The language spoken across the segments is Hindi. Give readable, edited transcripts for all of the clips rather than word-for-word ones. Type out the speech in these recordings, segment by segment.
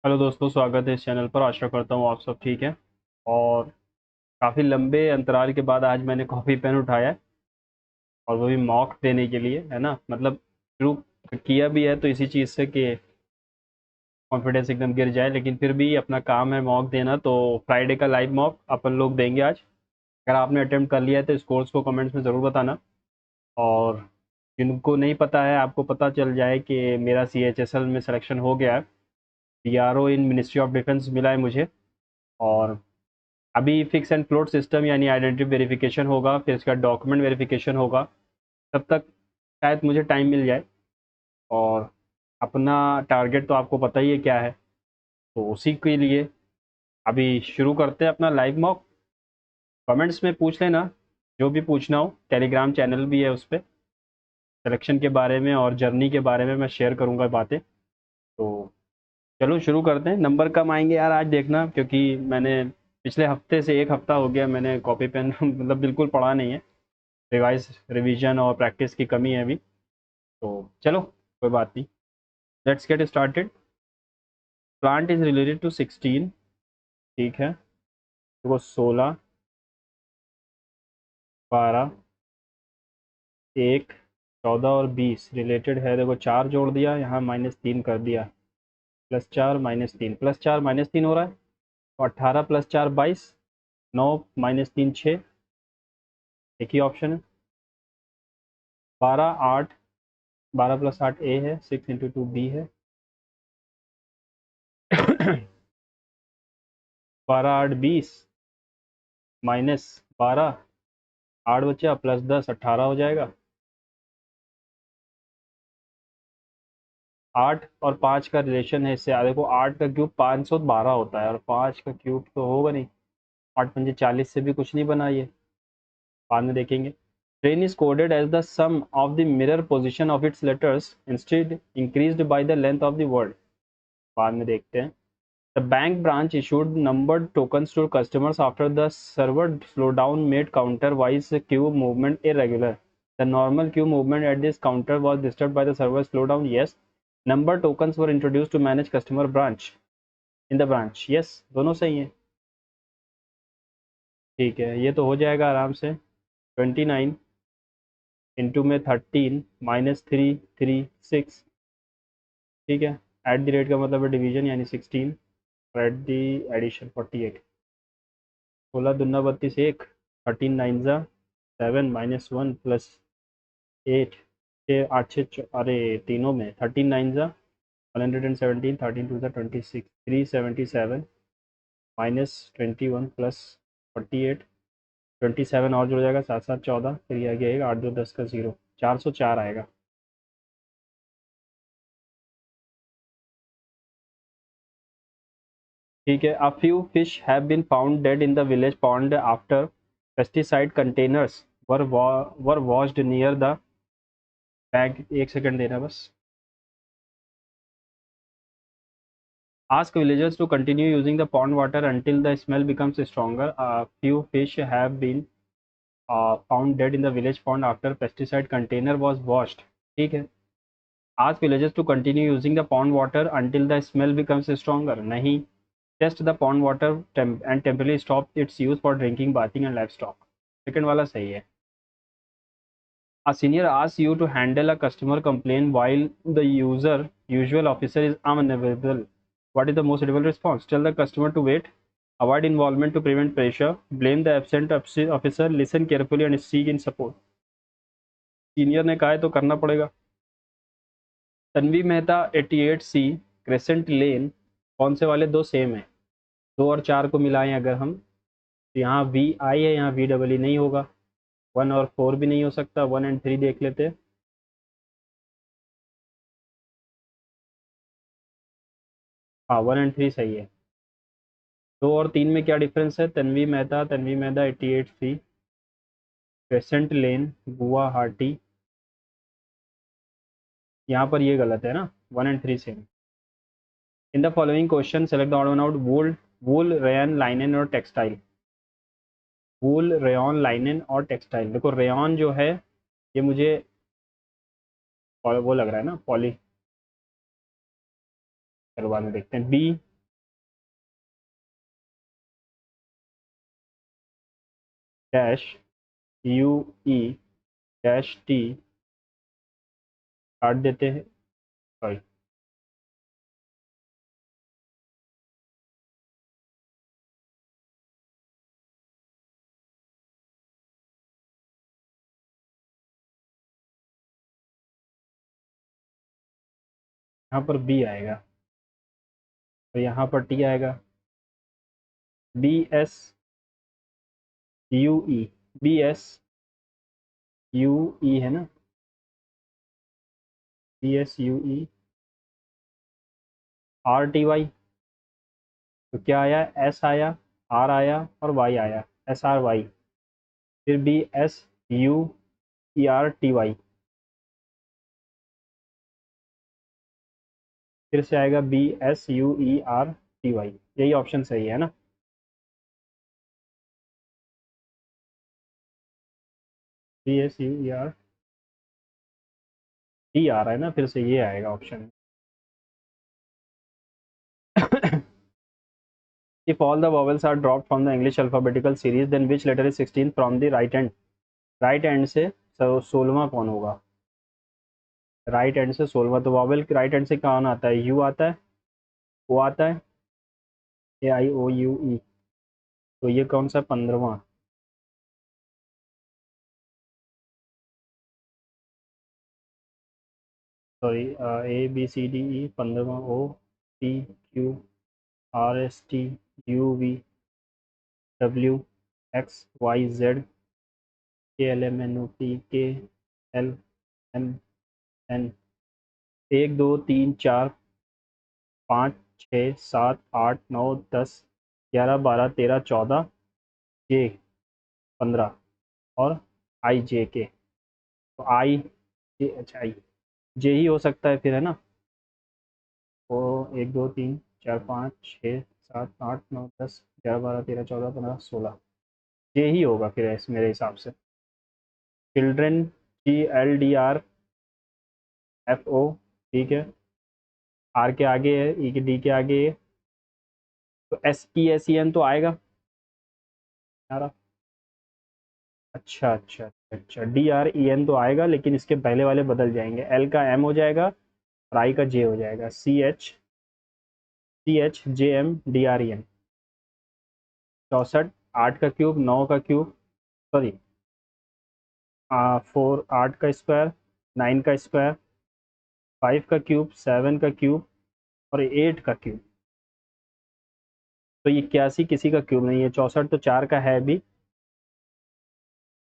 हेलो दोस्तों, स्वागत है इस चैनल पर। आशा करता हूँ आप सब ठीक हैं। और काफ़ी लंबे अंतराल के बाद आज मैंने कॉपी पेन उठाया है, और वो भी मॉक देने के लिए, है ना। मतलब शुरू किया भी है तो इसी चीज़ से कि कॉन्फिडेंस एकदम गिर जाए, लेकिन फिर भी अपना काम है मॉक देना। तो फ्राइडे का लाइव मॉक अपन लोग देंगे आज। अगर आपने अटेम्प्ट कर लिया है तो स्कोर्स को कमेंट्स में ज़रूर बताना। और जिनको नहीं पता है, आपको पता चल जाए कि मेरा CHSL में सिलेक्शन हो गया है। PRO in ministry of defence मिला है मुझे। और अभी फिक्स एंड फ्लोट सिस्टम यानी आइडेंटिटी वेरिफिकेशन होगा, फिर इसका डॉक्यूमेंट वेरिफिकेशन होगा। तब तक शायद मुझे टाइम मिल जाए। और अपना टारगेट तो आपको पता ही है क्या है, तो उसी के लिए अभी शुरू करते हैं अपना लाइव मॉक। कमेंट्स में पूछ लेना जो भी पूछना हो। टेलीग्राम चैनल भी है, उस पर सिलेक्शन के बारे में और जर्नी के बारे में मैं शेयर करूँगा बातें। तो चलो शुरू करते हैं। नंबर कम आएंगे यार आज, देखना, क्योंकि मैंने पिछले हफ्ते से 1 हफ्ता हो गया मैंने कॉपी पेन मतलब बिल्कुल पढ़ा नहीं है। रिवीजन और प्रैक्टिस की कमी है अभी। तो चलो, कोई बात नहीं। Let's get started. Plant is related to 16। ठीक है, देखो 16, 12, 1, 14 और 20 रिलेटेड है। देखो 4 जोड़ दिया, यहाँ -3 कर दिया। +4 -3 +4 -3 हो रहा है। तो 18 +4 22, 9 -3 6, एक ही ऑप्शन है। 12 8, 12 + 8 A है, 6 × 2 B है। 12 8 20 -12, 8 बचा, +10 18 हो जाएगा। 8 और 5 का रिलेशन है इससे। देखो 8 का क्यूब 512 होता है, और 5 का क्यूब तो होगा नहीं। 8 पंजे 40 से भी कुछ नहीं बना ये, बाद में देखेंगे। Train is coded as the sum of the mirror position of its letters instead increased by the length of the word, बाद में देखते हैं। The bank branch issued numbered tokens to customers after the server slowdown made counter-wise queue movement irregular. The normal queue movement at this counter was disturbed by the server slowdown. Yes. Number tokens were introduced to manage customer branch in the branch. Yes, दोनों सही हैं। ठीक है, ये तो हो जाएगा आराम से। 29 इंटू में 13 -3 3 6। ठीक है, एट द रेट का मतलब है डिवीजन यानी 16, और एट द एडिशन 48। 16 दूना 32 1, 13 9 ज़ा 7 -1 +8, 6 8 6 अरे तीनों में 13 9 ज़ा 117, 13 2 ज़ा 26, 377 -21 +48, 27 और जुड़ जाएगा, 7 7 14, फिर ये आ गया 8 2 10 का 0, 404 आएगा। ठीक है। A few fish have been found dead in the village pond after pesticide containers were washed near the bank। एक सेकंड देना बस। Ask villagers to continue using the pond water until the smell becomes stronger. A few fish have been found dead in the village pond after pesticide container was washed। ठीक है। Ask villagers to continue using the pond water until the smell becomes stronger। नहीं। Test the pond water and temporarily stop its use for drinking, bathing and livestock। Second वाला सही है। A senior asks you to handle a customer complaint while the usual officer is unavailable. What is the most suitable response? Tell the customer to wait, avoid involvement to prevent pressure, blame the absent officer, listen carefully and seek in support। Senior ने कहा है तो करना पड़ेगा। तन्वी मेहता 88C क्रेसेंट लेन, कौन से वाले दो सेम है? 2 और 4 को मिलाएं अगर हम, तो यहाँ VI है, यहाँ VEE नहीं होगा। 1 और 4 भी नहीं हो सकता। 1 एंड 3 देख लेते हैं। हाँ, 1 एंड 3 सही है। 2 और 3 में क्या डिफरेंस है? Tanvi Mehta 88C crescent lane Guwahati, यहाँ पर ये गलत है ना। 1 and 3 same. In the following question select the odd one out. Wool, wool rayon linen और टेक्सटाइल। वूल रेयन लाइनन और टेक्सटाइल। देखो रेयन जो है ये मुझे वो लग रहा है ना पॉली। चलो बाद में देखते हैं। B dash U E dash T काट देते हैं, सॉरी यहाँ पर बी आएगा, तो यहाँ पर टी आएगा, B S U E, B S U E है ना, B S U E R T Y, तो क्या आया, एस आया, आर आया और वाई आया, एस आर वाई, फिर B S U E R T Y, फिर से आएगा B S U E R T Y, यही ऑप्शन सही है ना। B S U E R T आ रहा है ना, फिर से ये आएगा option. If all the vowels are dropped from the English alphabetical series, then which letter is 16th from the right hand? Right hand से 16वां कौन होगा, राइट हैंड से 16वां, तो वॉवेल राइट हैंड से कौन आता है, यू आता है, ओ आता है, ए आई ओ यू ई, तो ये कौन सा 15वां, sorry, A B C D E 15वां, O P Q R S T U V W X Y Z K L M N O P K L M N, 1 2 3 4 5 6 7 8 9 10 11 12 13 14, जे 15, और आई जे के, तो आई जे, अच्छा आई जे ही हो सकता है फिर, है ना। तो 1 2 3 4 5 6 7 8 9 10 11 12 13 14 15 16, जे ही होगा फिर मेरे हिसाब से। चिल्ड्रेन, ची L D R F O, ठीक है, आर के आगे है, ई के डी के आगे है, तो S T S E N तो आएगा यार। अच्छा अच्छा अच्छा, डी आर ई एन तो आएगा, लेकिन इसके पहले वाले बदल जाएंगे, एल का एम हो जाएगा और आई का जे हो जाएगा, C H J M D R E N. 64, 8 का क्यूब, 9 का क्यूब, सॉरी 4, 8 का स्क्वायर, 9 का स्क्वायर, 5 का क्यूब, 7 का क्यूब और 8 का क्यूब, तो ये 81 किसी का क्यूब नहीं है, 64 तो 4 का है भी।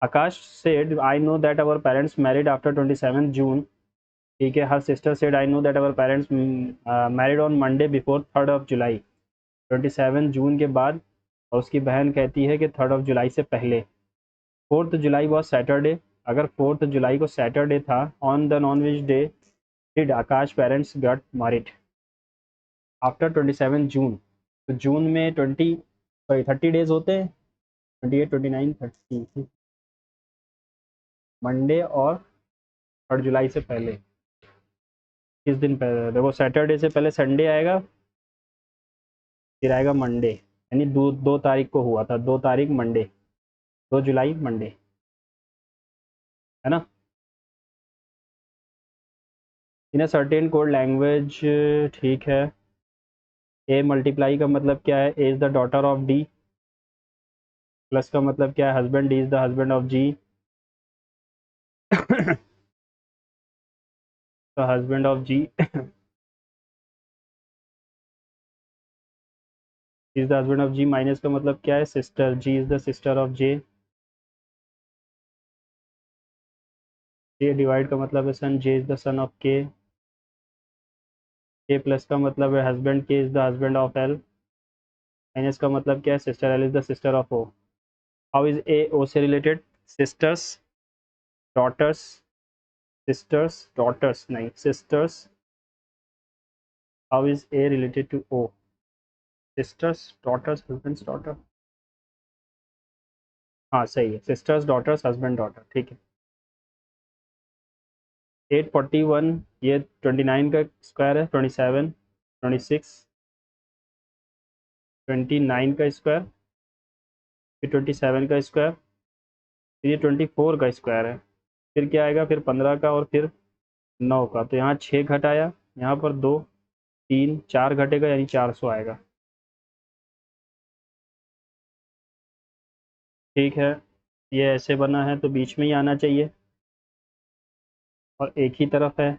Akash said I know that our parents married after 27 June, ठीक है, her sister said I know that our parents married on Monday before 3rd of July, 27 June के बाद, और उसकी बहन कहती है कि 3rd of July से पहले। 4th July वॉज सैटरडे, अगर 4th July को सैटरडे था, on the non which day did Aakash parents got married after 27 June, तो जून में 30 डेज होते हैं, 28 29 30, मंडे और 3rd July से पहले, किस दिन पहले, देखो सैटरडे से पहले संडे आएगा, फिर आएगा मंडे, यानी 2 तारीख को हुआ था, 2 तारीख मंडे, 2 जुलाई मंडे, है ना। In a certain code language, ठीक है, ए मल्टीप्लाई का मतलब क्या है, A is the daughter of D, plus का मतलब क्या है, husband, D is the husband of G, the husband of G is the husband of G, minus का मतलब क्या है, sister, G is the sister of J, J divide का मतलब है son, J is the son of K plus का मतलब है husband, K is the husband of L, minus का मतलब क्या है, sister, L is the sister of O. How is A O से related, sisters, daughters, sisters daughters नहीं, sisters, how is A related to O, sisters daughters husbands daughter, हाँ सही है, सिस्टर्स डॉटर्स हस्बैंड डॉटर, ठीक है। 841, ये 29 का स्क्वायर है, 27, 26, 29 का स्क्वायर, फिर 27 का स्क्वायर, फिर ये 24 का स्क्वायर है, फिर क्या आएगा, फिर 15 का और फिर 9 का। तो यहाँ 6 घटाया, यहाँ पर 2, 3, 4 घटेगा, यानी 400 आएगा। ठीक है, ये ऐसे बना है तो बीच में ही आना चाहिए, और एक ही तरफ है।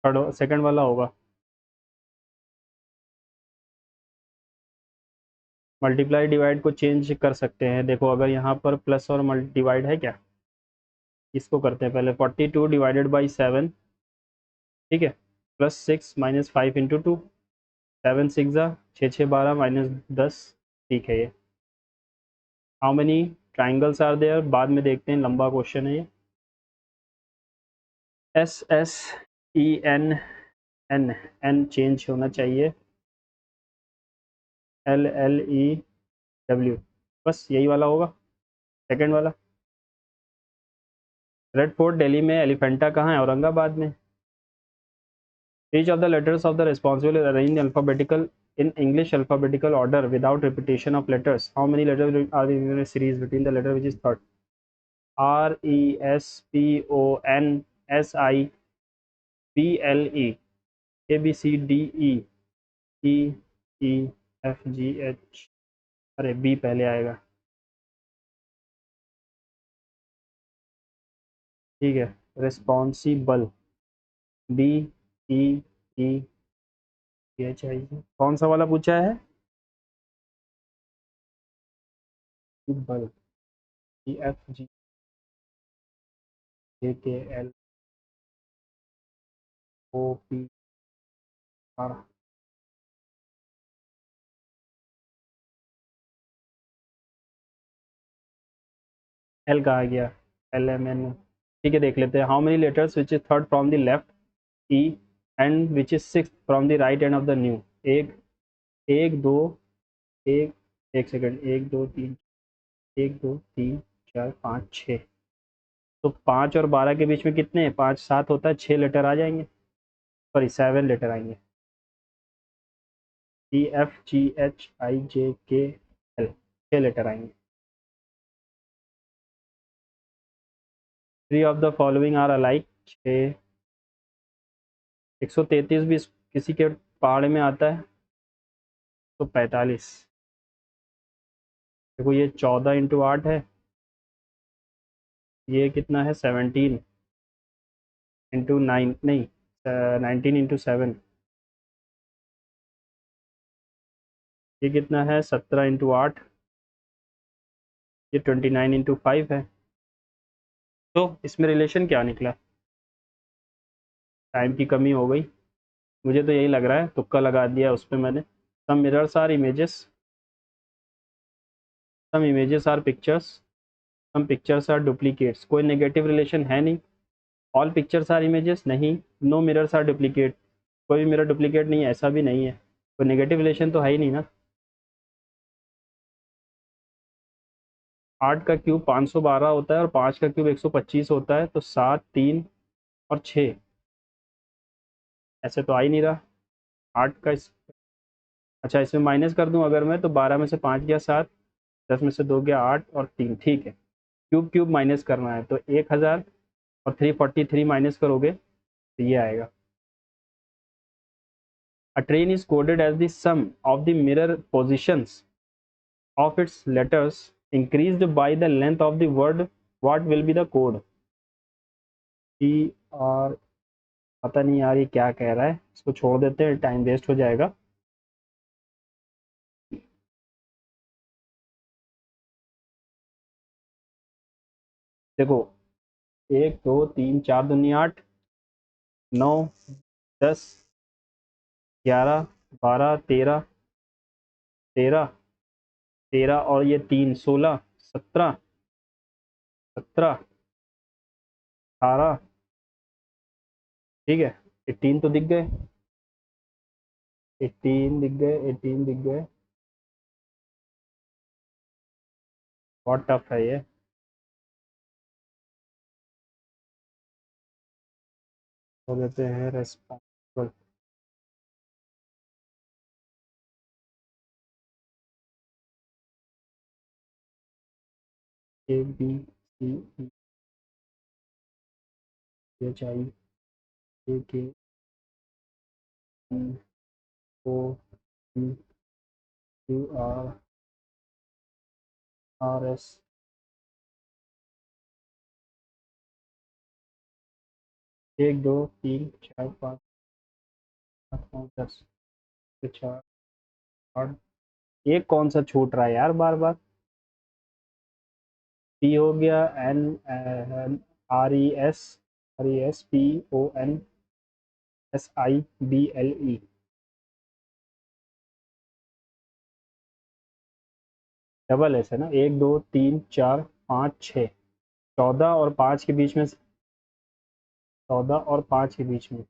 थर्ड सेकंड वाला होगा। मल्टीप्लाई डिवाइड को चेंज कर सकते हैं। देखो अगर यहाँ पर प्लस और डिवाइड है क्या, इसको करते हैं पहले। 42 डिवाइडेड बाई 7, ठीक है, प्लस 6 माइनस 5 इंटू 2, 7 6 जा, 6 6 12 -10। ठीक है, ये how many triangles are there, बाद में देखते हैं, लंबा क्वेश्चन है ये। S S E N N, N change होना चाहिए, एल एल ई डब्ल्यू, बस यही वाला होगा, सेकंड वाला। रेड फोर्ट दिल्ली में, एलिफेंटा कहाँ है, औरंगाबाद में। Each of the letters of the responsible is arranged alphabetical in English alphabetical order without repetition of letters. How many letters are in a series between the letter which is third? R E S P O N S I P L E A B C D E E E F G H, अरे बी पहले आएगा। ठीक है, responsible, B E E H I. कौन सा वाला पूछा है, बल, E F G A K L O P R. L कहा गया, एल एम एन। ठीक है, देख लेते हैं। How many letters which is third from the left, E, and which is six from the right end of the new. एक, एक दो, एक, एक सेकंड, एक दो तीन, एक दो तीन चार पाँच छः। तो 5 और 12 के बीच में कितने हैं, 5 7 होता है, 6 लेटर आ जाएंगे, सॉरी 7 लेटर आएंगे। E F G H I J K L, 6 letter आएंगे। Three of the following are alike, 6। 133 भी किसी के पहाड़ में आता है, तो 45। देखो ये 14 × 8 है, ये कितना है, 17 × 9, नहीं 19 × 7। ये कितना है, 17 × 8, ये 29 × 5 है। तो इसमें रिलेशन क्या निकला, टाइम की कमी हो गई, मुझे तो यही लग रहा है, तुक्का लगा दिया उस पर मैंने। Some mirrors are images, some images are pictures, some pictures are duplicates. कोई नेगेटिव रिलेशन है नहीं। ऑल पिक्चर्स आर इमेजेस, नहीं। नो मिरर्स आर डुप्लीकेट, कोई भी मिरर डुप्लीकेट नहीं है, ऐसा भी नहीं है। कोई नेगेटिव रिलेशन तो है ही नहीं ना। 8 का क्यूब 512 होता है और 5 का क्यूब 125 होता है, तो 7, 3 और 6, ऐसे तो आ ही नहीं रहा। 8 का अच्छा इसमें माइनस कर दूं अगर मैं, तो 12 में से 5 गया 7, 10 में से 2 गया 8 और 3। ठीक है, क्यूब क्यूब माइनस करना है, तो 1000 और 343 माइनस करोगे तो ये आएगा। A train is coded as the sum of the mirror positions of its letters increased by the length of the word. What will be the code? T और पता नहीं यार ये क्या कह रहा है, इसको छोड़ देते हैं, टाइम वेस्ट हो जाएगा। देखो 1 2 3 4 दूनी 8, 9 10 11 12 13, 13 13 और ये 3 16 17 17 18। ठीक है, 18 तो दिख गए, 18 दिख गए, 18 दिख गए। बहुत टफ है ये। हो देते हैं responsible. A B C D H I J K L O P Q R S एक दो तीन चार पाँच आठ नौ दस चार आठ। एक कौन सा छूट रहा है यार बार बार। पी हो गया N R E S P O N S I B L E. Double S है ना। एक दो तीन चार पाँच छः। 14 और 5 के बीच में। 14 और 5 के बीच में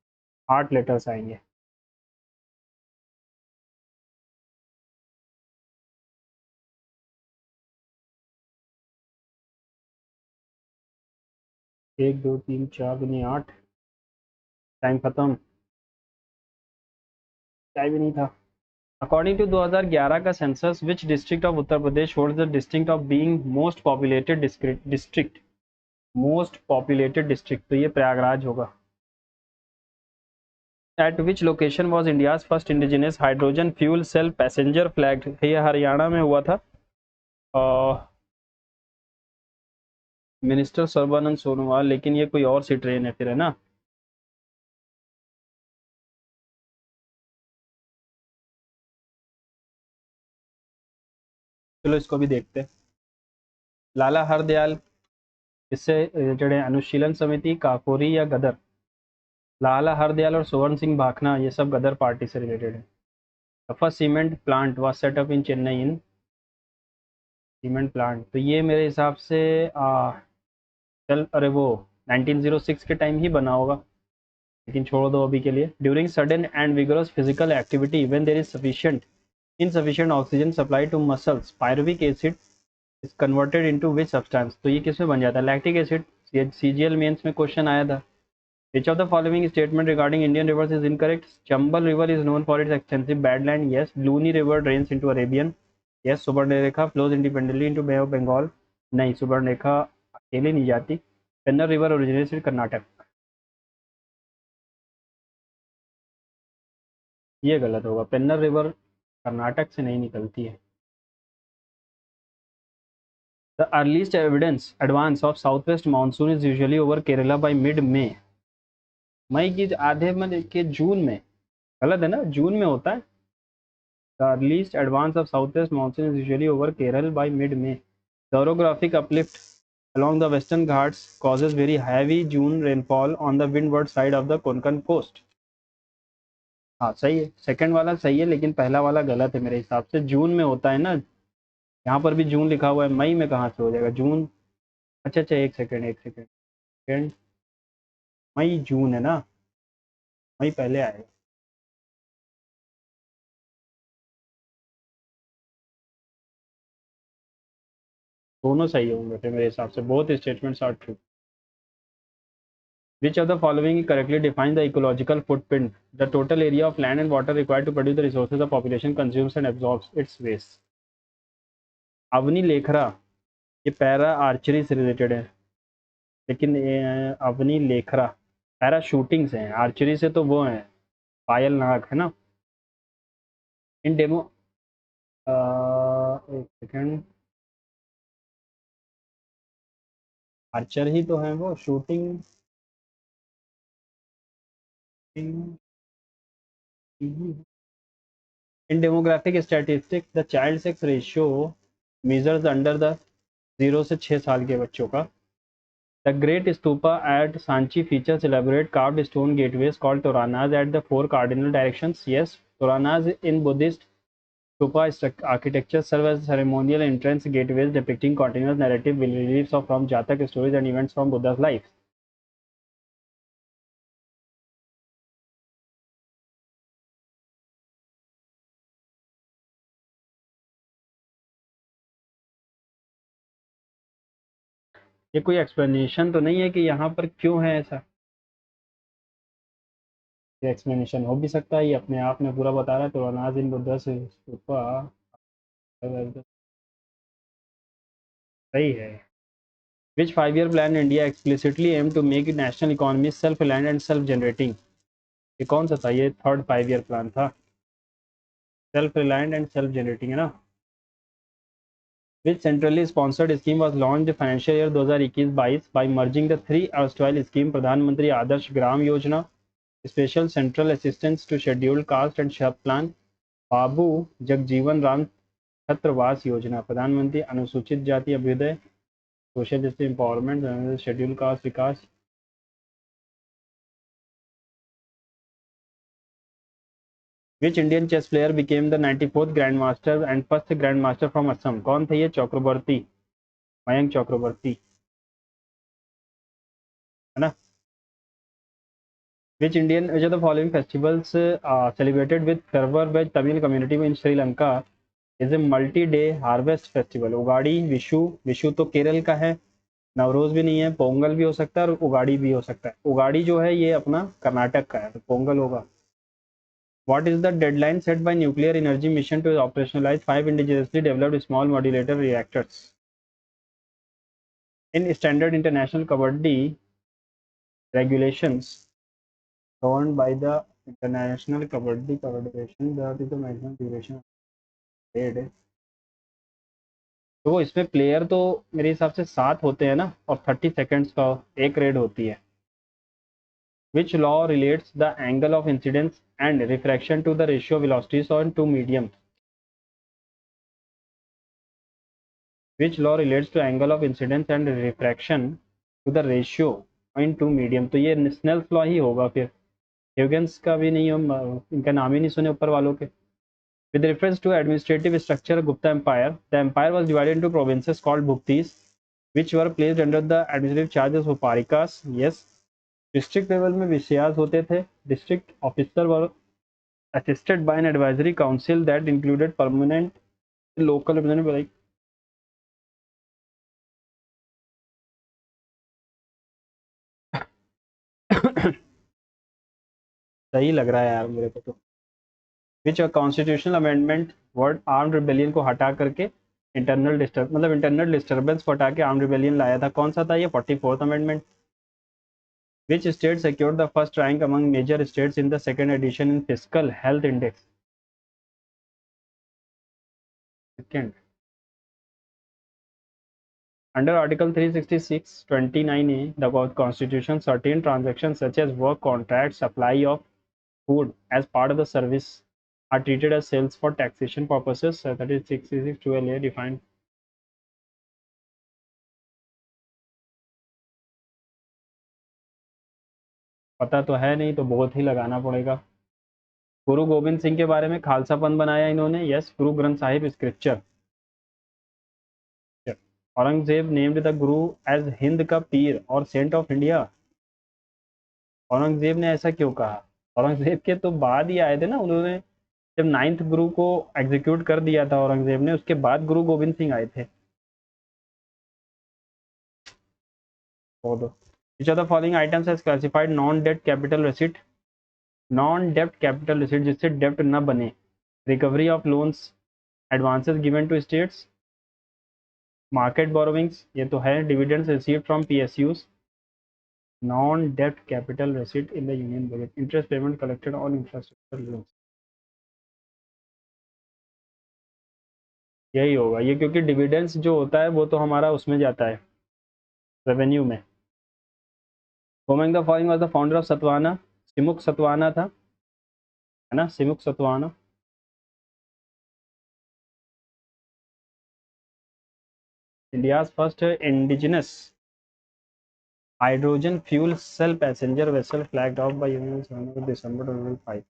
8 लेटर्स आएंगे। एक दो तीन चार दूनी 8। टाइम खत्म। टाइम ही नहीं था। अकॉर्डिंग टू 2011 का census which district of Uttar Pradesh holds the distinct of being most populated district. Most populated district तो ये प्रयागराज होगा। At which location was India's first indigenous hydrogen fuel cell passenger flag. ये हरियाणा में हुआ था। मिनिस्टर सर्बानंद सोनोवाल, लेकिन ये कोई और सी ट्रेन है फिर, है ना। चलो इसको भी देखते हैं। लाला हरदयाल इससे रिलेटेड है। अनुशीलन समिति काकोरी या गदर। लाला हरदयाल और स्वर्ण सिंह भाखना ये सब गदर पार्टी से रिलेटेड है। The first cement plant was set up in Chennai in. Cement plant तो ये मेरे हिसाब से चल अरे वो 1906 के टाइम ही बना होगा, लेकिन छोड़ दो अभी के लिए। During sudden and vigorous physical activity when there is sufficient insufficient oxygen supply to muscles pyruvic acid is converted into which substance. तो ये किसमें बन जाता है? Lactic acid. सीजीएल मेंस में क्वेश्चन आया था। Which of the following statement regarding Indian rivers is incorrect? Chambal River is known for its extensive badland. Yes. Luni River drains into Arabian. Yes. Subarnarekha flows independently into Bay of Bengal. नहीं, सुबर्णरेखा अकेले नहीं जाती। पेन्नर रिवर ओरिजिनेट्स इन कर्नाटक। ये गलत होगा। पेन्नर रिवर कर्नाटक से नहीं निकलती है। The earliest evidence advance of southwest monsoon is usually over Kerala by mid May. मई की आधे में के जून में। गलत है ना, जून में होता है। The earliest advance of southwest monsoon is usually over Kerala by mid-May. The orographic uplift along the western Ghats causes very heavy June rainfall on the windward side of the Konkan coast. हाँ सही है, सेकंड वाला सही है, लेकिन पहला वाला गलत है मेरे हिसाब से। जून में होता है ना, यहाँ पर भी जून लिखा हुआ है, मई में कहाँ से हो जाएगा जून। अच्छा अच्छा, एक सेकंड। मई जून है ना, मई पहले आएगा। दोनों सही होंगे फिर मेरे हिसाब से। Both statements are true. Which of the following correctly defines the ecological footprint? The total area of land and water required to produce the resources the population consumes and absorbs its waste. Avani Lekhara ये पैरा आर्चरी से रिलेटेड है, लेकिन अवनी लेखरा पैरा शूटिंग से है, आर्चरी से तो वो है पायल नाग, है ना। इन डेमो एक सेकंड, आर्चर ही तो है वो, shooting. In demographic statistics the child sex ratio measures under the 0 से 6 साल के बच्चों का। The great stupa at Sanchi features elaborate carved stone gateways called toranas at the 4 cardinal directions. Yes, toranas in Buddhist stupa architecture serve as ceremonial entrance gateways depicting continuous narrative reliefs of from Jatak stories and events from Buddha's life. ये कोई एक्सप्लेनेशन तो नहीं है कि यहाँ पर क्यों है ऐसा। ये एक्सप्लेनेशन हो भी सकता है, ये अपने आप में पूरा बता रहा है। toranas in Buddha's stupa सही है। Which 5 year plan India explicitly aim to make national economy self reliant and self generating? ये कौन सा था? ये थर्ड 5 year प्लान था, self reliant and self generating है ना। Which centrally sponsored scheme was launched financial year 2021-22 by merging the 3 erstwhile scheme? Pradhan Mantri Adarsh Gram Yojana, special central assistance to scheduled caste and sub plan, Babu Jagjivan Ram Chhatrawas योजना, प्रधानमंत्री अनुसूचित जाति अभ्युदय, social justice empowerment, schedule caste विकास। Which Indian chess player became the 94th grand master and first grand master from Assam? कौन थे ये? चक्रवर्ती, मयंक चक्रवर्ती, है ना। Which are the following festivals celebrated with fervor by Tamil community in Sri Lanka is a multi day harvest festival? Ugadi, Vishu, Vishu तो केरल का है, नवरोज भी नहीं है, पोंगल भी हो सकता है और उगाड़ी भी हो सकता है। उगाड़ी जो है ये अपना कर्नाटक का है, तो पोंगल होगा। What is the deadline set by Nuclear Energy Mission to operationalize 5 indigenously developed small modulator reactors? In standard international Kabaddi regulations governed by the International Kabaddi Federation, that is the maximum duration of raid. तो इसमें प्लेयर तो मेरे हिसाब से 7 होते हैं ना, और 30 seconds का एक रेड होती है। Which law relates the angle of incidence and refraction to the ratio velocities on two mediums? Which law relates to angle of incidence and refraction to the ratio in two medium? तो ये स्नेल्स लॉ ही होगा फिर। ह्यूगेंस का भी नहीं, हम इनका नाम ही नहीं सुने ऊपर वालों के। With reference to administrative structure of Gupta Empire, the empire was divided into provinces called Bhuktis, which were placed under the administrative charges of Parikas. Yes. District level में विषयास होते थे। District officer were assisted by an advisory council that included permanent local representative like सही लग रहा है यार मेरे को तो। Which constitutional amendment word armed rebellion को हटा करके इंटरनल डिस्टर्ब मतलब इंटरनल डिस्टर्बेंस को हटा के आर्म्ड रिबेलियन लाया था? कौन सा था ये? 44th amendment. Which state secured the first rank among major states in the second edition in physical health index? Second. Under Article 366(29)(a), the Constitution, certain transactions such as work contracts, supply of food as part of the service are treated as sales for taxation purposes. That is 666(12)(a) defined. पता तो है नहीं, तो बहुत ही लगाना पड़ेगा। गुरु गोविंद सिंह के बारे में खालसा पंथ बनाया इन्होंने। Yes, Guru Granth Sahib scripture. Aurangzeb named the Guru as Hind का पीर और सेंट ऑफ इंडिया? औरंगजेब ने ऐसा क्यों कहा? औरंगजेब के तो बाद ही आए थे ना, उन्होंने जब 9th गुरु को एग्जीक्यूट कर दिया था औरंगजेब ने, उसके बाद गुरु गोविंद सिंह आए थे। Which of the following items has classified non-debt capital receipt? Non-debt capital receipt जिससे डेप्ट न बने। Recovery of loans, advances given to states, market borrowings, ये तो है, dividends received from PSUs. Non डेप्ट capital receipt in the union budget, interest payment collected on infrastructure loans. यही होगा ये, क्योंकि डिविडेंड्स जो होता है वो तो हमारा उसमें जाता है, रेवेन्यू में। Among the following was the founder of Satavahana? Simuka Satavahana था, है ना, Simuka Satavahana. India's first indigenous hydrogen fuel cell passenger vessel flagged off by union December 2005।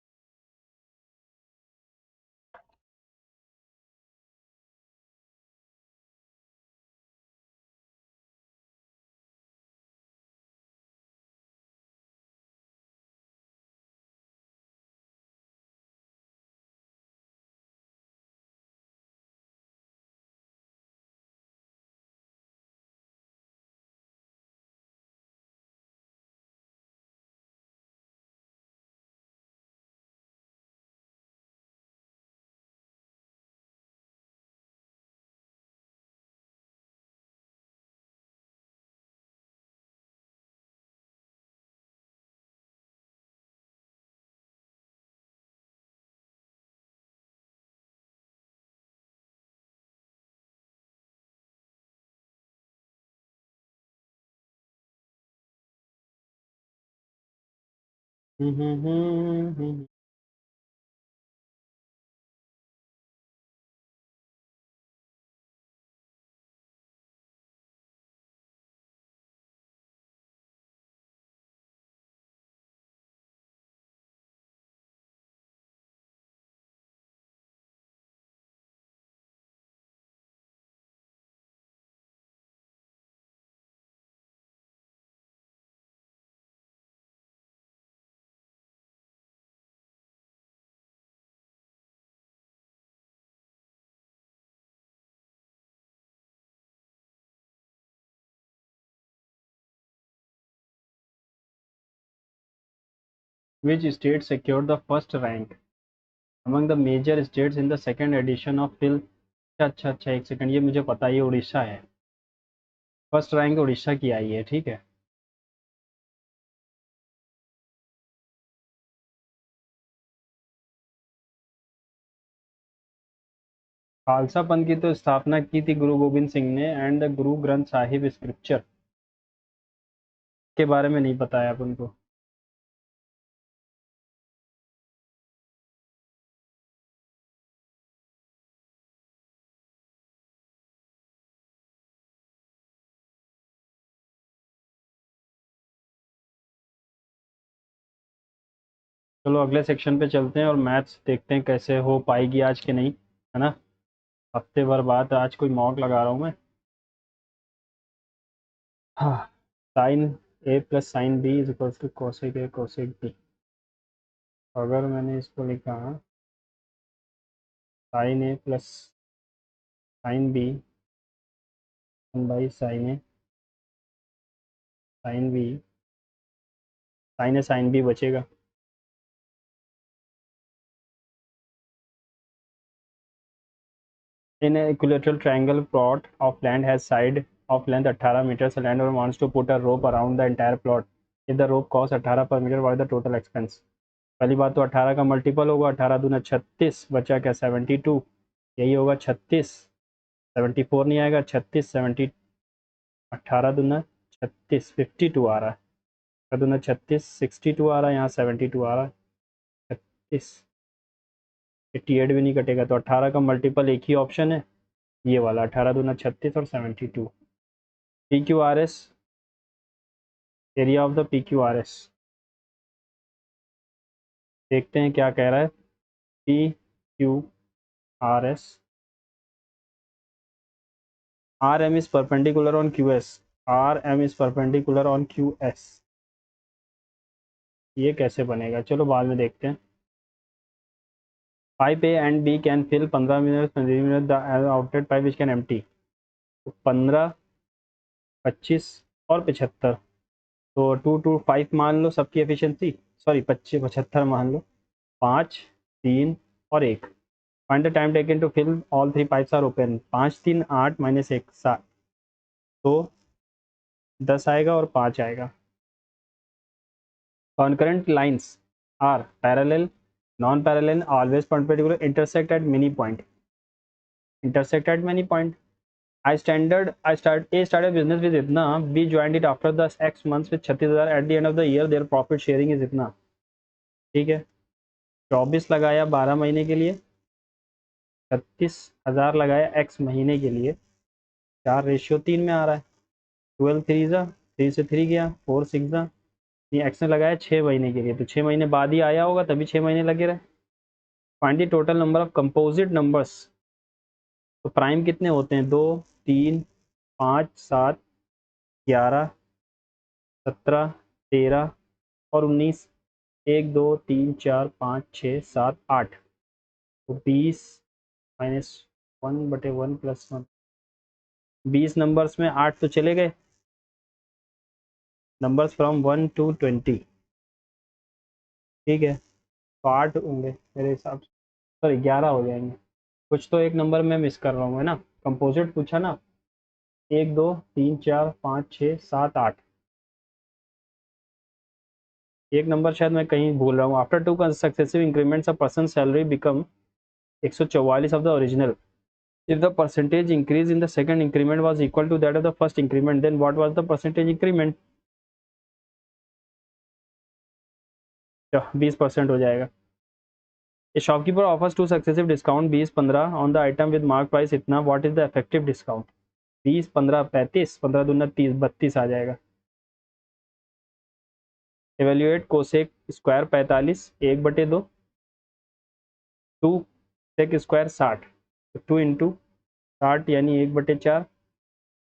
Which state secured the first rank among the major states in the second edition of Phil? अच्छा अच्छा, एक सेकंड, ये मुझे पता है, ये उड़ीसा है। फर्स्ट रैंक उड़ीसा की आई है, ठीक है। खालसा पंथ की तो स्थापना की थी गुरु गोविंद सिंह ने, and the Guru Granth Sahib scripture के बारे में नहीं पता है अपन को। चलो अगले सेक्शन पे चलते हैं और मैथ्स देखते हैं कैसे हो पाएगी आज के नहीं, है ना। हफ्ते भर बाद आज कोई मॉक लगा रहा हूँ मैं। हाँ, sine A plus sine B is equal to cosec A cosec B. अगर मैंने इसको लिखा sine A plus sine B by sine A sine B, sine A sine B बचेगा। In an equilateral triangle plot of land has side of length 18 meters. The landowner wants to put a rope around the entire plot. If the rope costs 18 per meter, what is the total expense? पहली बात तो 18 का मल्टीपल होगा, 18 दूना 36, बचा क्या 72, यही होगा 36, 74 नहीं आएगा, 36 70, 18 दूना 36 52 आ रहा है, दूना 36 62 आ रहा है, यहाँ 72 आ रहा है, 36 88 भी नहीं कटेगा, तो 18 का मल्टीपल एक ही ऑप्शन है, ये वाला 18 दूना 36 और 72। P Q R S, area of the P Q R S, देखते हैं क्या कह रहा है। P Q R S, R M is perpendicular on Q S, R M is perpendicular on Q S, ये कैसे बनेगा, चलो बाद में देखते हैं। Pipe A and B can fill 15 minute 15 minute the outlet pipe which can empty. तो 15 25 और 75, तो 2 2 5 मान लो सबकी एफिशिएंसी, सॉरी 25 75 मान लो, 5 3 और 1। Find the time taken to fill all 3 pipes are open. 5 3 8 minus 1 7, तो 10 आएगा और 5 आएगा। Concurrent lines are parallel, non-parallel, always perpendicular, intersect at many point. Intersect at many point. A started business with इतना, B joined it after the X months with 36,000. At the end of the year their profit sharing is इतना, ठीक है। 24 लगाया 12 महीने के लिए, 36,000 लगाया X महीने के लिए, 4:3 में आ रहा है। 12 3 जा 3 से 3 गया, 4 6 जा, ये एक्स ने लगाया 6 महीने के लिए, तो 6 महीने बाद ही आया होगा, तभी 6 महीने लगे रहे। Find the total number of composite numbers. तो प्राइम कितने होते हैं, 2 3 5 7 11 17 13 और 19, 1 2 3 4 5 6 7 8, तो 20 माइनस 1/1 प्लस 1, 20 नंबर्स में 8 तो चले गए, नंबर्स फ्रॉम 1 to 20, ठीक है। तो 8 होंगे मेरे हिसाब से, सॉरी 11 हो जाएंगे, कुछ तो एक नंबर में मिस कर रहा हूँ, है ना। कंपोजिट पूछा ना, 1 2 3 4 5 6 7 8, एक नंबर शायद मैं कहीं भूल रहा हूँ। After 2 successive increments a person salary become 144 of the original. If the percentage increase in the second increment was equal to that of the first increment, then what was the percentage increment. 20% हो जाएगा। A shopkeeper offers two successive discount 20-15 on the item with mark price इतना, what is the effective discount? 20-15 35, 15 दूना 30, 32 आ जाएगा। Evaluate cosec square 45, 1/2, 2 sec square 60, तो 2 इंटू 60 यानी 1/4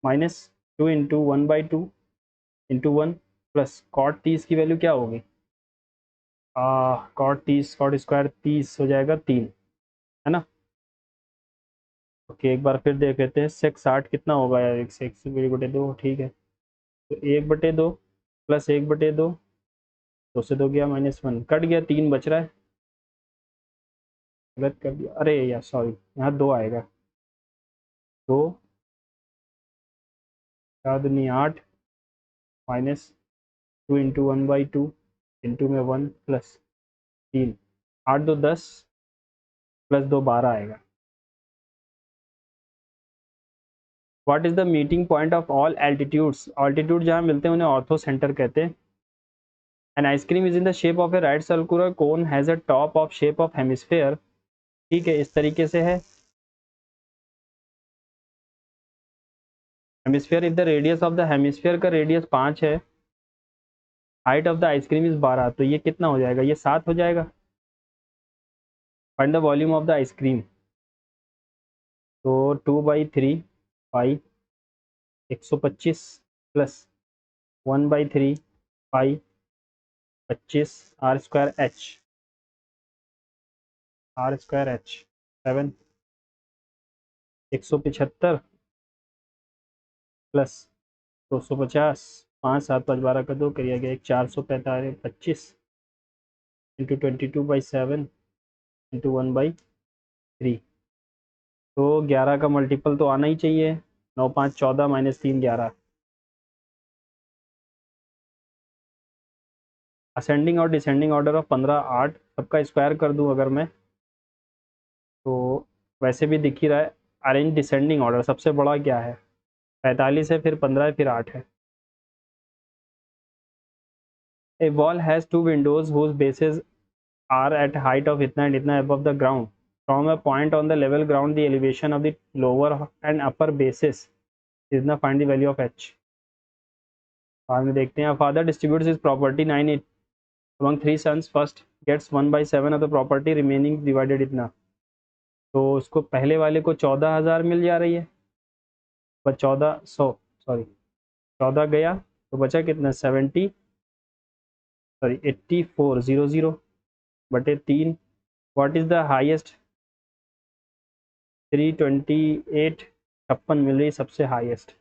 minus 2 into 1/2 into 1 plus cot 30 की वैल्यू क्या होगी? कॉट 30 कॉट स्क्वायर 30 हो जाएगा 3, है ना। ओके एक बार फिर देख लेते हैं, सेक 60 कितना होगा यार, एक सेक 1/2, ठीक है, तो 1/2 प्लस 1/2, 2 से 2 गया -1, कट गया, 3 बच रहा है, गलत कर दिया, अरे यार सॉरी, यहाँ 2 आएगा, 2 4 दूनी 8 माइनस 2 इंटू 1/2 इंटू में 1 प्लस 3, 8 2 10 प्लस 2 12 आएगा। What is the meeting point of all altitudes? Altitude जहाँ मिलते हैं उन्हें ऑर्थो सेंटर कहते हैं। An ice cream is in the shape of A right circular cone has a top of shape of hemisphere, ठीक है, इस तरीके से है। Hemisphere, if the radius of the hemisphere का रेडियस 5 है, height of the ice cream is 12, तो ये कितना हो जाएगा? ये 7 हो जाएगा। Find the volume of the ice cream, तो 2/3 pi 125 plus 1/3 pi 25 R square H, R square H 7, 175 plus 250, 5 7 5 12 का 2 करिए गया, 445 25 इंटू 22/7 इंटू 1/3, तो 11 का मल्टीपल तो आना ही चाहिए, 9 5 14 -3 11। असेंडिंग और डिसेंडिंग ऑर्डर ऑफ 15 8, सबका स्क्वायर कर दूं अगर मैं, तो वैसे भी दिख ही रहा है, अरेंज डिसेंडिंग ऑर्डर सबसे बड़ा क्या है? 45 है, फिर 15 है, फिर 8 है। A wall has 2 windows whose bases are at height of इतना and इतना above the ground. From a point on the level ground, the elevation of the lower and upper bases is now find the value of h. बाद में देखते हैं। Father distributes his property 9 among 3 sons. First gets 1/7 of the property, remaining divided इतना, तो उसको पहले वाले को 14,000 मिल जा रही है, पर 1400 सॉरी 14 गया तो बचा कितना? 8400 बटे 3। What is the highest? 328 56 मिल रही सबसे highest.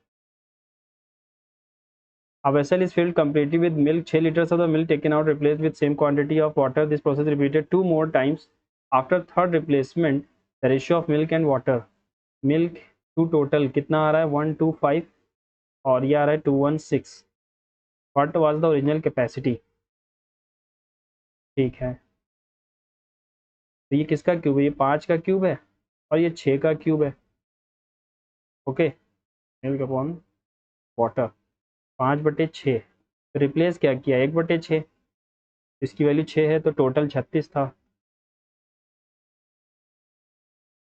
A vessel is filled completely with milk. 6 liters of the milk taken out replaced with same quantity of water. This process repeated 2 more times. After third replacement, the ratio of milk and water, milk to total कितना आ रहा है? 125 और ये आ रहा है 216। What was the original capacity? ठीक है, तो ये किसका क्यूब है? ये 5 का क्यूब है और ये 6 का क्यूब है। Okay, milk upon water 5/6, replace क्या किया? 1/6, इसकी वैल्यू 6 है तो टोटल 36 था।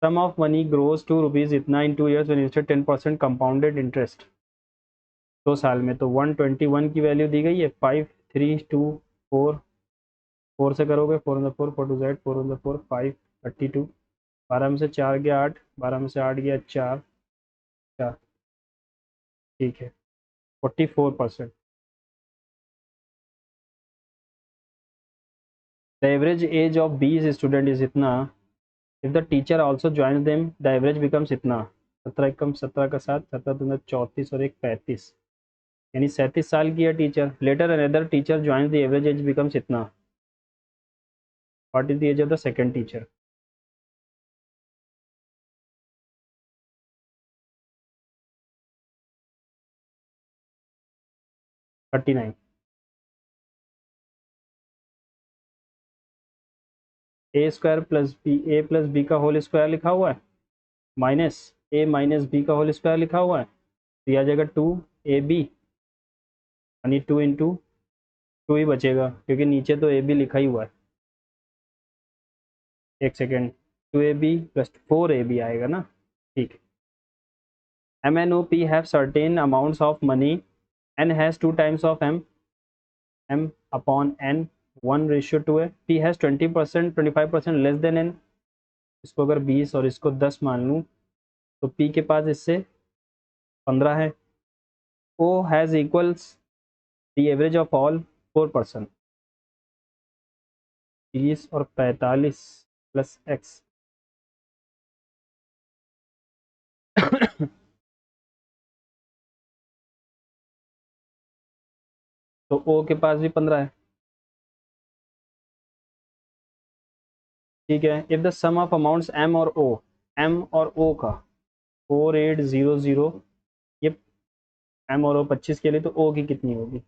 सम ऑफ मनी ग्रोज ₹2 इतना इन 2 years when invested 10% compounded interest 2 साल में, तो 121 की वैल्यू दी गई है। 5 3 2 4, 4 से करोगे 4 × 4 4 2 Z 4 × 4 5 32, 12 में से 4 गया 8, 12 में से 8 गया 4 4, ठीक है 44%। The average age of 20 student is इतना, if the teacher also join them the average becomes इतना, 17 कम 17 का 7, 17 दूना 34 और 1 35, यानी 37 साल की है teacher. Later another teacher join the average age becomes इतना, what is the age of the second teacher? Thirty nine. A square plus b, a plus b का होल स्क्वायर लिखा हुआ है, माइनस ए माइनस बी का होल स्क्वायर लिखा हुआ है, तो यह आ जाएगा 2ab यानी 2 इंटू टू ही बचेगा क्योंकि नीचे तो ए बी लिखा ही हुआ है। एक second, two A B plus four A B आएगा ना, ठीक है। M N O P have certain amounts of money, N has two times of M, M upon N 1:2 है। P has 20%, 25% less than N. इसको अगर 20 और इसको 10 मान लूँ तो पी के पास इससे 15 है। O has equals the average of all 4%। 30 और 45 प्लस एक्स। तो ओ के पास भी 15 है, ठीक है। If the sum of amounts M और ओ का 4800, ये एम और ओ 25 के लिए, तो ओ की कितनी होगी?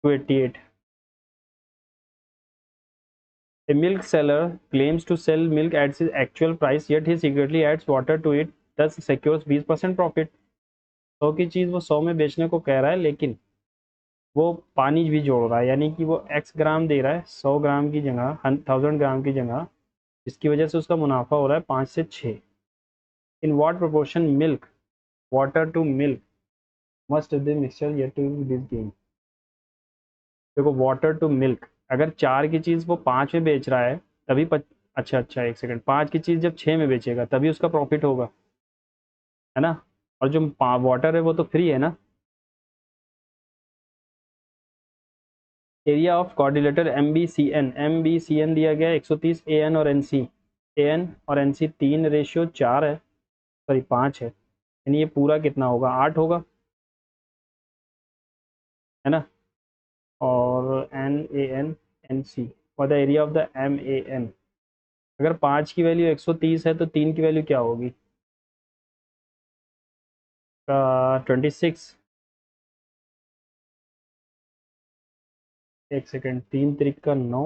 288। A milk seller claims to sell milk at his actual price, yet he secretly adds water to it, thus secures 20% profit। 100 की चीज़ वो 100 में बेचने को कह रहा है, लेकिन वो पानी भी जोड़ रहा है, यानी कि वो एक्स ग्राम दे रहा है 100 ग्राम की जगह, 1000 ग्राम की जगह, जिसकी वजह से उसका मुनाफा हो रहा है 5 से 6। In what proportion milk water to milk must the mixture yet to this game. देखो, वाटर टू मिल्क, अगर 4 की चीज़ वो 5 में बेच रहा है तभी अच्छा अच्छा, एक सेकंड, 5 की चीज़ जब 6 में बेचेगा तभी उसका प्रॉफिट होगा, है ना। और जो वाटर है वो तो फ्री है ना। Area of quadrilateral M B C N दिया गया है 130। ए एन और एन सी, ए एन और एन सी 3:4 है, सॉरी 5 है, यानी ये पूरा कितना होगा? 8 होगा, है ना। और N A N N C और the area of the M A N, अगर 5 की वैल्यू 130 है तो 3 की वैल्यू क्या होगी? 26। एक सेकेंड, 3 3 का 9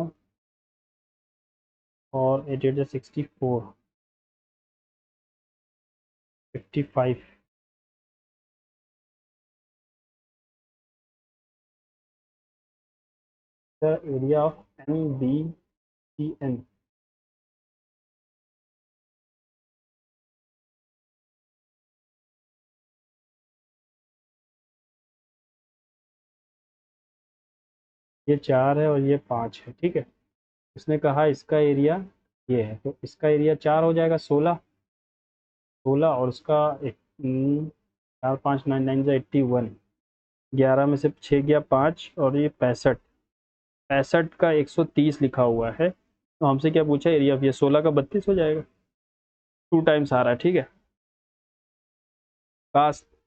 और 8 8 64, 55। The area of M B C N, ये 4 है और ये 5 है, ठीक है। उसने कहा इसका एरिया ये है, तो इसका एरिया 4 हो जाएगा, 16। 16 और उसका एक 4 5 9 9 81, 11 में से 6 गया 5 और ये 65। 65 का 130 लिखा हुआ है, तो हमसे क्या पूछा? एरिया ऑफ, ये 16 का 32 हो जाएगा, 2 टाइम्स आ रहा है, ठीक है।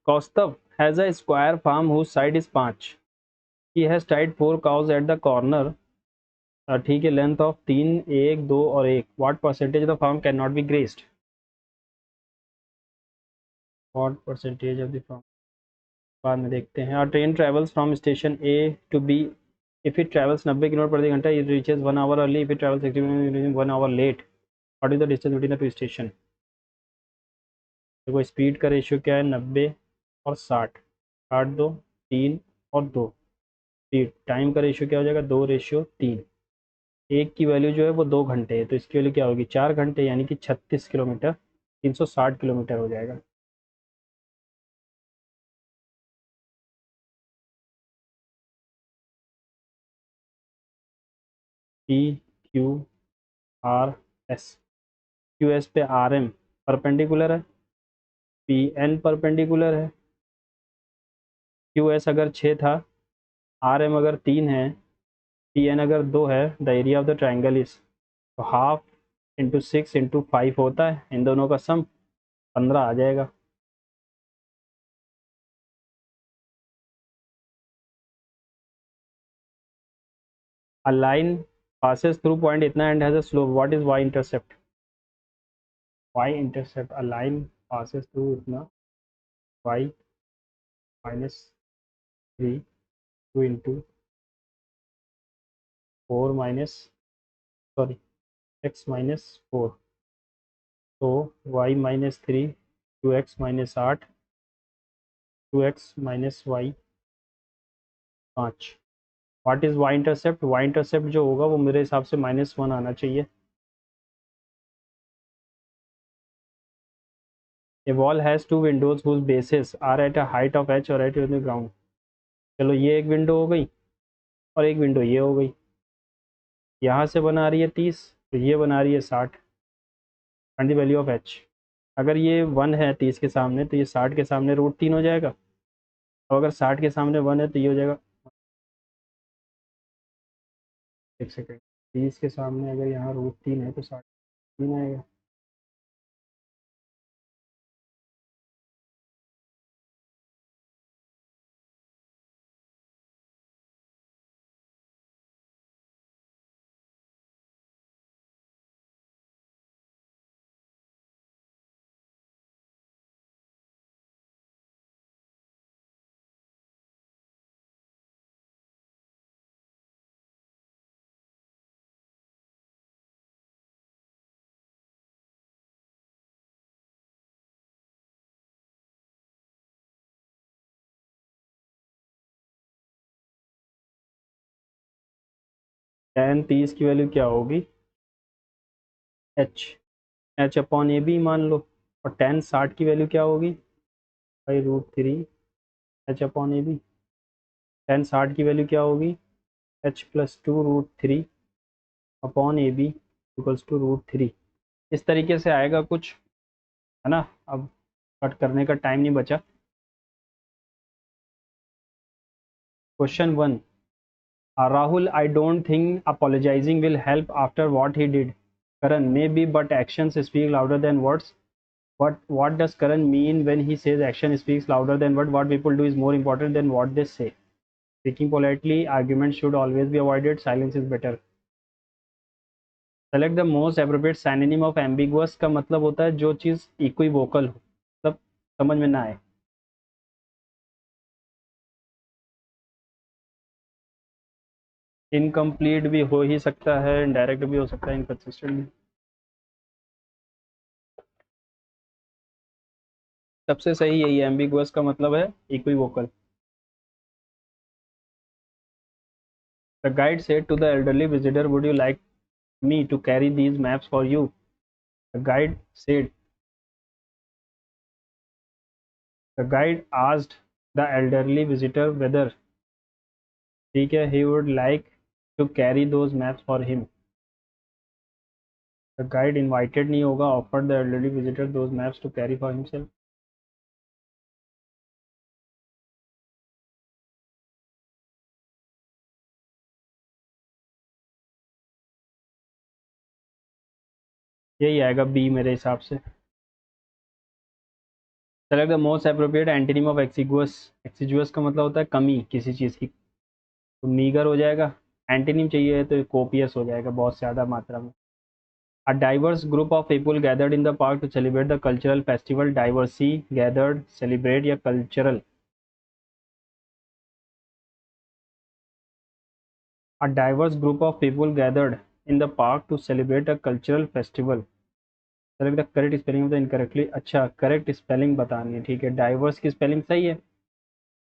Kaustav has a square farm whose side is 5। He has tied 4 cows at the corner, ठीक है, लेंथ ऑफ 3, 1 2 और 1। What percentage of the farm can not be grazed? What percentage of the farm, बाद में देखते हैं। और train travels from station A to B, if it travels 90 kilometre प्रति घंटा, it reaches 1 hour early, if it travels 60 kilometre 1 hour late, what is the distance between the two station? देखो, स्पीड का रेशियो क्या है? 90 और 60, 8 2 3 और 2। स्पीड टाइम का रेशियो क्या हो जाएगा? 2:3। एक की वैल्यू जो है वो 2 घंटे है, तो इसकी वैल्यू क्या होगी? 4 घंटे, यानी कि 36 किलोमीटर, 360 किलोमीटर हो जाएगा। P Q R S, Q S पे आर एम परपेंडिकुलर है, पी एन परपेंडिकुलर है। क्यू एस अगर 6 था, आर एम अगर 3 है, पी एन अगर 2 है, the area of the triangle is, तो हाफ इंटू 6 इंटू 5 होता है, इन दोनों का सम 15 आ जाएगा। A line passes through point इतना and has a slope, what is y intercept? Y intercept, a line passes through इतना, y -3 2 into 4 minus, सॉरी, x -4, तो y -3 2x minus 8, 2x minus y 5। What is y intercept? Y intercept जो होगा वो मेरे हिसाब से -1 आना चाहिए। A wall has 2 windows whose basis are at a height of h और एट द ग्राउंड। चलो ये एक विंडो हो गई और एक विंडो ये हो गई। यहाँ से बना रही है 30, तो ये बना रही है 60। And the value of h, अगर ये 1 है 30 के सामने तो ये 60 के सामने √3 हो जाएगा, और अगर 60 के सामने 1 है तो ये हो जाएगा, एक सेकेंड, 30 के सामने अगर यहाँ √3 है तो 60 आएगा। tan 30 की वैल्यू क्या होगी? h अपॉन ए बी मान लो। और tan 60 की वैल्यू क्या होगी? भाई √3 h upon A B. tan 60 की वैल्यू क्या होगी? h plus 2 √3 upon A B equals to √3। इस तरीके से आएगा कुछ, है ना। अब कट करने का टाइम नहीं बचा। Question 1, Rahul, I don't think apologizing will help after what he did. Karan, maybe, but actions speak louder than words. What does Karan mean when he says action speaks louder than word? What people do is more important than what they say. Speaking politely, arguments should always be avoided. Silence is better. Select the most appropriate synonym of ambiguous का मतलब होता है जो चीज़ इक्विवोकल हो, मतलब समझ में ना आए। इनकम्प्लीट भी हो ही सकता है, इनडायरेक्ट भी हो सकता है, इनकंसिस्टेंट भी। सबसे सही यही है, एम्बिगुअस का मतलब है equivocal. The guide said to the elderly visitor, would you like me to carry these maps for you? The guide said, the guide asked the elderly visitor whether, ठीक है, he would like to carry those maps for him. The guide invited नहीं होगा, offered the elderly visitor those maps to carry for himself. यही आएगा बी मेरे हिसाब से। Select the most appropriate antonym of exiguous. Exiguous का मतलब होता है कमी किसी चीज़ की, तो मीगर हो जाएगा। एंटीनिम चाहिए तो कोपियस हो जाएगा, बहुत ज़्यादा मात्रा में। A diverse group of people gathered in the park to celebrate the cultural festival. Diversity gathered, celebrate या cultural. A diverse group of people gathered in the park to celebrate a cultural festival. Select the correct spelling of the incorrectly. अच्छा, correct spelling बतानी है, ठीक है। Diverse की spelling सही है,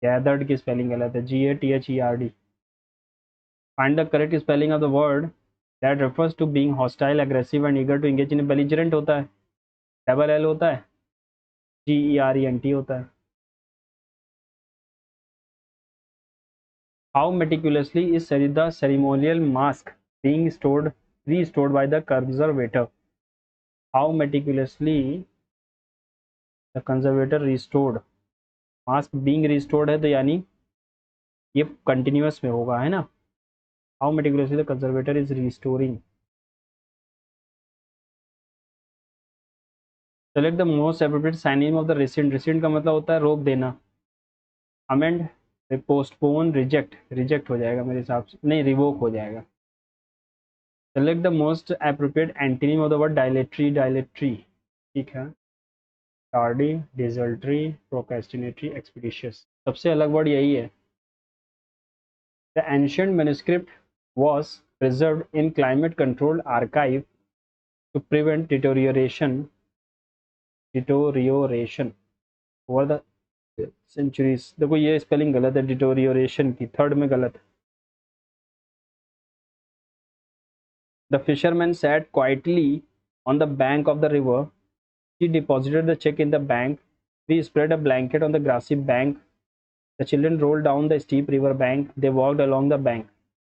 gathered की spelling गलत है, GATHERD. Find the correct spelling of the word that refers to being hostile, aggressive and eager to engage in belligerent होता है, डबल एल होता है, GERENT होता है। How meticulously is the ceremonial mask being restored by the conservator? How meticulously the conservator restored? Mask being restored है तो यानी ये कंटिन्यूअस में होगा, है ना। How meticulously the conservator is restoring. Select the most appropriate synonym of the rescind. Rescind का मतलब होता है रोक देना। Amend, postpone, reject, reject हो जाएगा मेरे हिसाब से, नहीं रिवोक हो जाएगा। Select the most appropriate antonym of the word dilatory. Dilatory, ठीक है। Tardy, dilatory, procrastinatory, expeditious. सबसे अलग वर्ड यही है। The ancient manuscript was preserved in climate controlled archive to prevent deterioration deterioration over the centuries. देखो ये स्पेलिंग गलत है डिटोरियोरेशन की, थर्ड में गलत है। The fisherman sat quietly on the bank of the river. He deposited the check in the bank. We spread a blanket on the grassy bank. The children rolled down the steep river bank. They walked along the bank.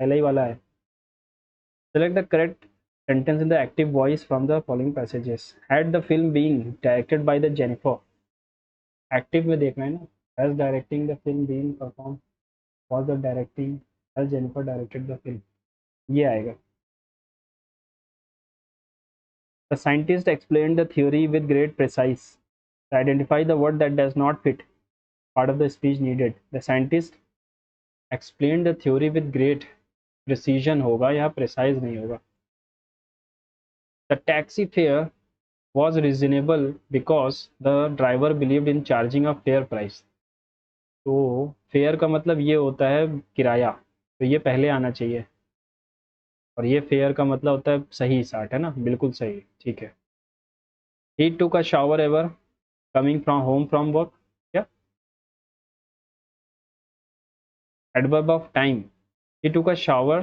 पहला ही वाला है। Select the correct sentence in the active voice from the following passages. Had the film being directed by the Jennifer? Active में देखना है ना। As directing the film being performed was the directing as Jennifer directed the film. ये आएगा। The scientist explained the theory with great precise. To identify the word that does not fit, part of the speech needed. The scientist explained the theory with great precision होगा, यहाँ precise नहीं होगा। The taxi fare was reasonable because the driver believed in charging a fair price. तो फेयर का मतलब ये होता है किराया, तो ये पहले आना चाहिए। और ये फेयर का मतलब होता है सही साठ, है ना, बिल्कुल सही, ठीक है। He took a shower ever coming from home from work. क्या? Adverb of time. He took a shower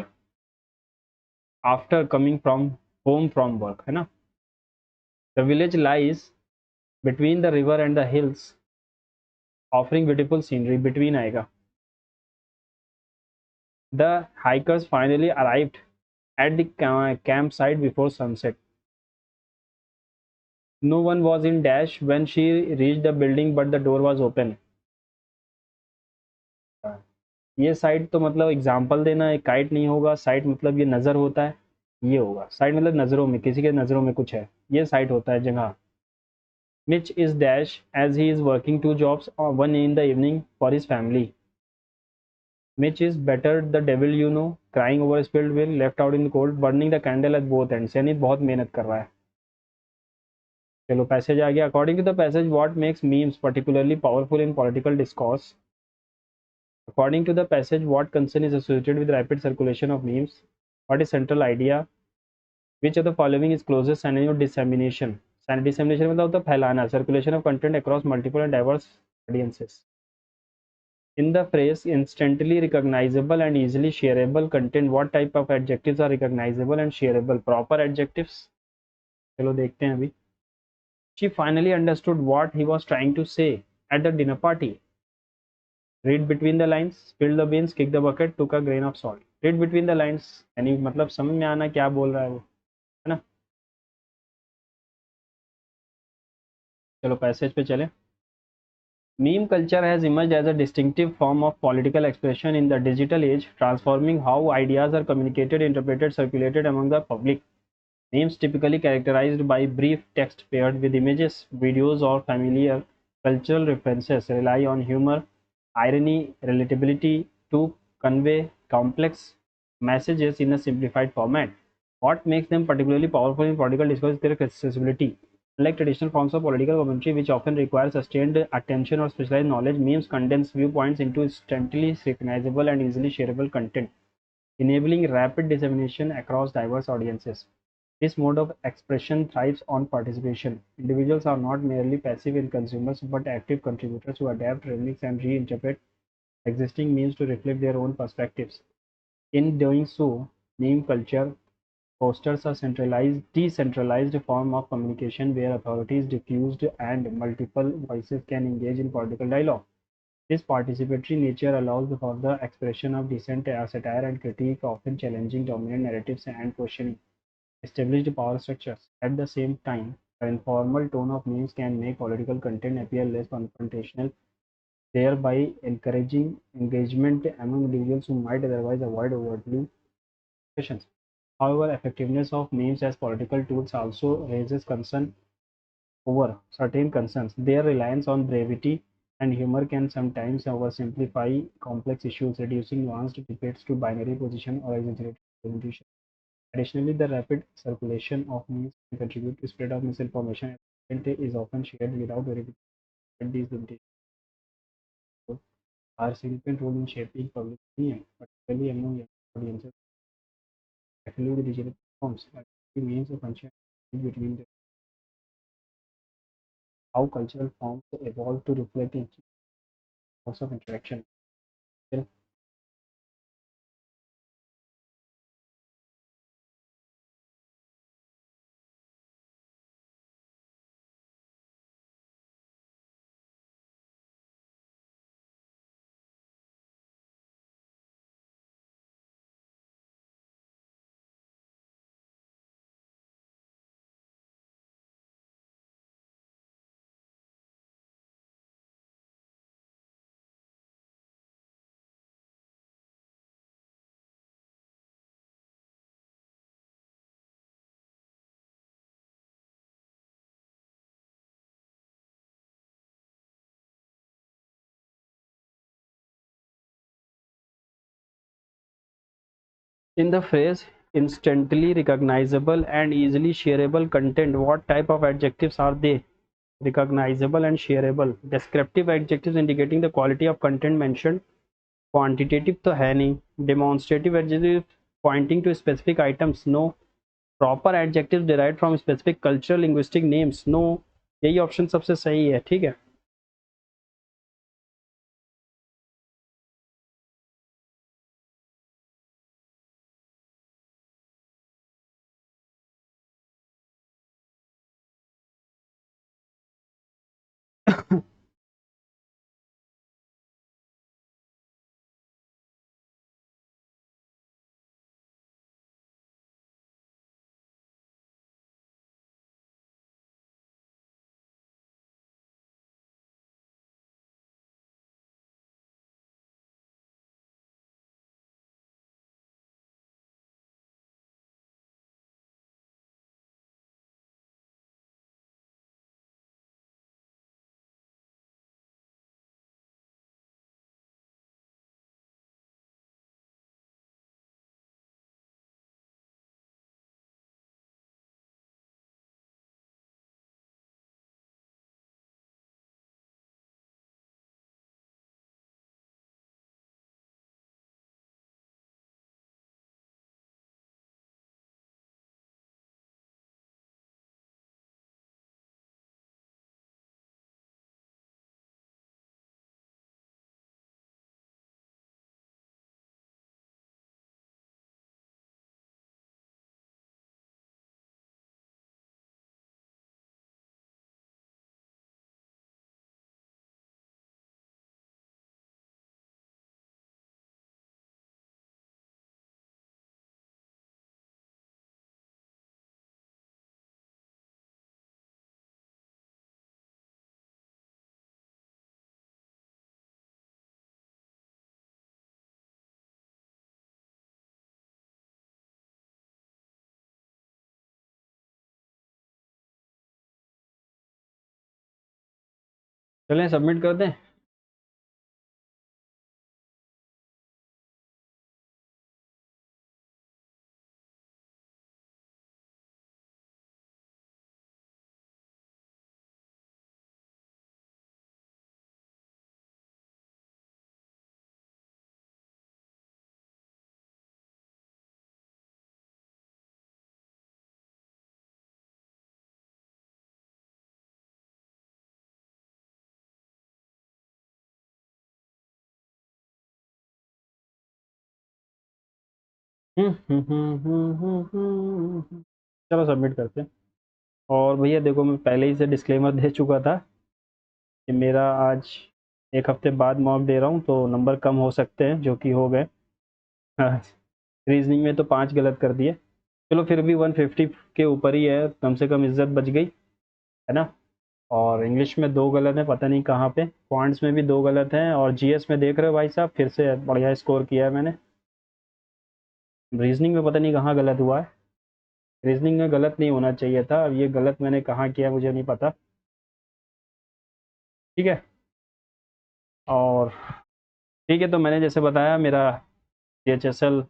after coming from home from work, है ना। The village lies between the river and the hills, offering beautiful scenery. Between आएगा। The hikers finally arrived at the campsite before sunset. No one was in dash when she reached the building, but the door was open. ये साइट तो मतलब एग्जाम्पल देना है, काइट नहीं होगा। साइट मतलब ये नज़र होता है, ये होगा। साइट मतलब नज़रों में, किसी के नज़रों में कुछ है, ये साइट होता है जगह। Mitch is dash as he is working two jobs, one in the evening for his family. Mitch is better the devil you know, crying over spilled milk, left out in the cold, burning the candle at both ends। यानी बहुत मेहनत कर रहा है। चलो पैसेज आ गया। According to the passage what makes memes particularly powerful in political discourse? According to the passage, what concern is associated with rapid circulation of memes? What is central idea? Which of the following is closest synonym of dissemination? Dissemination मतलब होता है फैलाना, circulation of content across multiple and diverse audiences. In the phrase instantly recognizable and easily shareable content, what type of adjectives are recognizable and shareable? Proper adjectives. चलो देखते हैं अभी। She finally understood what he was trying to say at the dinner party. Read between the lines, spill the beans, kick the bucket, took a grain of salt. Read between the lines यानी मतलब समझ में आना क्या बोल रहा है वो, है ना। चलो पैसेज पे चले। Meme culture has emerged as a distinctive form of political expression in the digital age, transforming how ideas are communicated, interpreted, circulated among the public. Memes, typically characterized by brief text paired with images, videos, or familiar cultural references, rely on humor, irony, relatability to convey complex messages in a simplified format. What makes them particularly powerful in political discourse is their accessibility. Unlike traditional forms of political commentary, which often require sustained attention or specialized knowledge, memes condense viewpoints into instantly recognizable and easily shareable content, enabling rapid dissemination across diverse audiences. This mode of expression thrives on participation. Individuals are not merely passive in consumers but active contributors who adapt, remix, and reinterpret existing memes to reflect their own perspectives. In doing so, meme culture fosters a decentralized form of communication where authority is diffused and multiple voices can engage in political dialogue. This participatory nature allows for the expression of dissent, satire, and critique, often challenging dominant narratives and questioning established power structures. At the same time, the informal tone of memes can make political content appear less confrontational, thereby encouraging engagement among individuals who might otherwise avoid overtly discussions. However, effectiveness of memes as political tools also raises concern over certain concerns. Their reliance on brevity and humor can sometimes oversimplify complex issues, reducing nuanced debates to binary position or exaggerated presentation. Additionally, the rapid circulation of memes can contribute to spread of misinformation, and content is often shared without verification. These limitations are significant role in shaping public opinion, particularly among young audiences. Actually, the digital platforms are means of function between the how cultural forms evolve to reflect in course of interaction. In the phrase instantly recognizable and easily shareable content, what type of adjectives are they? Recognizable and shareable. Descriptive adjectives indicating the quality of content mentioned. Quantitative तो है नहीं. Demonstrative adjectives pointing to specific items. No. Proper adjectives derived from specific cultural linguistic names. No. यही ऑप्शन सबसे सही है. ठीक है. चलें सबमिट कर दें. चलो सबमिट करते हैं. और भैया देखो मैं पहले ही से डिस्क्लेमर दे चुका था कि मेरा आज एक हफ्ते बाद मॉक दे रहा हूँ तो नंबर कम हो सकते हैं जो कि हो गए. रीजनिंग में तो 5 गलत कर दिए. चलो फिर भी 150 के ऊपर ही है, कम से कम इज्जत बच गई है ना. और इंग्लिश में 2 गलत हैं, पता नहीं कहाँ पे. पॉइंट्स में भी 2 गलत हैं और जीएस में देख रहे हो भाई साहब फिर से बढ़िया स्कोर किया है मैंने. रीजनिंग में पता नहीं कहाँ गलत हुआ है. रीजनिंग में गलत नहीं होना चाहिए था, अब ये गलत मैंने कहाँ किया मुझे नहीं पता. ठीक है. और ठीक है, तो मैंने जैसे बताया मेरा CHSL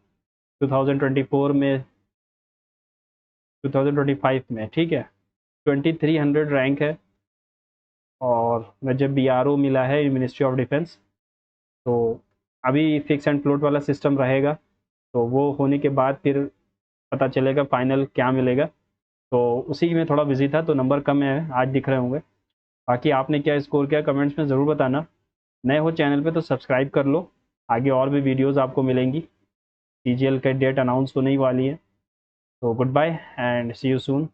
2024 में 2025 में ठीक है 2300 रैंक है. और मुझे BRO मिला है मिनिस्ट्री ऑफ डिफेंस. तो अभी फिक्स एंड फ्लोट वाला सिस्टम रहेगा, तो वो होने के बाद फिर पता चलेगा फाइनल क्या मिलेगा. तो उसी में थोड़ा बिजी था तो नंबर कम है आज दिख रहे होंगे. बाकी आपने क्या स्कोर किया कमेंट्स में ज़रूर बताना। नए हो चैनल पे तो सब्सक्राइब कर लो, आगे और भी वीडियोस आपको मिलेंगी। सीजीएल की डेट अनाउंस होने ही वाली है। तो good bye and see you soon.